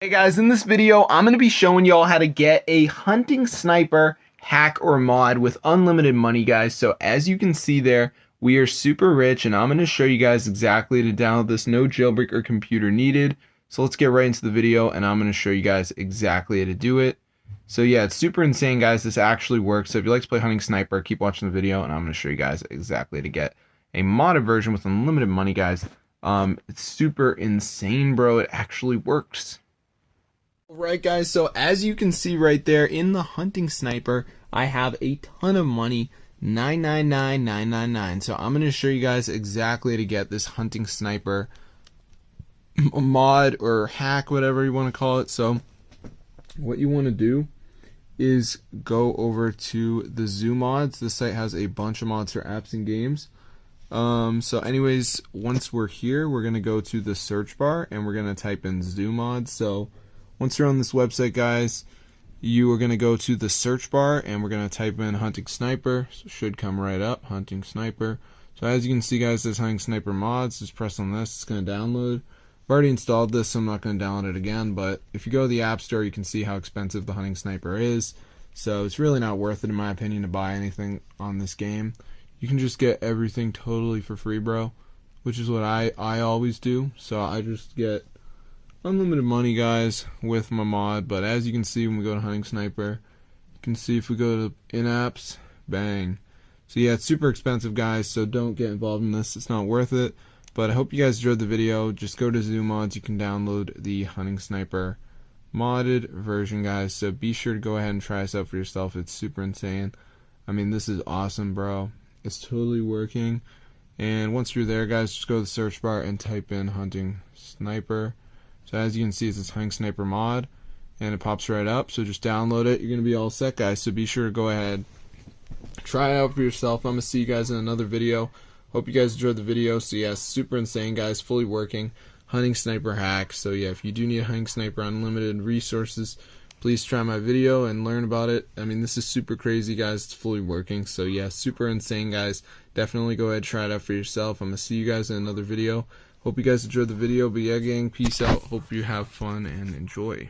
Hey guys, in this video, I'm going to be showing y'all how to get a hunting sniper hack or mod with unlimited money, guys. So as you can see there, we are super rich, and I'm going to show you guys exactly to download this. No jailbreak or computer needed. So let's get right into the video, and I'm going to show you guys exactly how to do it. So yeah, it's super insane, guys. This actually works. So if you like to play hunting sniper, keep watching the video, and I'm going to show you guys exactly how to get a modded version with unlimited money, guys. It's super insane, bro. It actually works. Alright guys, so as you can see right there in the hunting sniper, I have a ton of money, 999,999. So I'm going to show you guys exactly how to get this hunting sniper mod or hack, whatever you want to call it. So what you want to do is go over to the Zoo Mods. This site has a bunch of mods for apps and games. So anyways, once we're here, we're going to go to the search bar and we're going to type in Zoo Mods. So once you're on this website, guys, you are going to go to the search bar and we're going to type in hunting sniper. So it should come right up, hunting sniper. So as you can see, guys, there's hunting sniper mods. Just press on this, it's going to download. I've already installed this, so I'm not going to download it again, but if you go to the App Store, you can see how expensive the hunting sniper is. So it's really not worth it, in my opinion, to buy anything on this game. You can just get everything totally for free, bro, which is what I always do. So I just get unlimited money, guys, with my mod. But as you can see, when we go to hunting sniper, you can see if we go to in-apps, bang. So yeah, it's super expensive, guys, so don't get involved in this. It's not worth it. But I hope you guys enjoyed the video. Just go to Zoo Mods. You can download the hunting sniper modded version, guys. So be sure to go ahead and try this out for yourself. It's super insane. I mean, this is awesome, bro. It's totally working. And once you're there, guys, just go to the search bar and type in hunting sniper. So as you can see, it's this hunting sniper mod, and it pops right up. So just download it. You're going to be all set, guys. So be sure to go ahead, try it out for yourself. I'm going to see you guys in another video. Hope you guys enjoyed the video. So yeah, super insane, guys. Fully working hunting sniper hack. So yeah, if you do need a hunting sniper, unlimited resources, please try my video and learn about it. I mean, this is super crazy, guys. It's fully working. So yeah, super insane, guys. Definitely go ahead, try it out for yourself. I'm going to see you guys in another video. Hope you guys enjoyed the video. But yeah, gang, peace out. Hope you have fun and enjoy.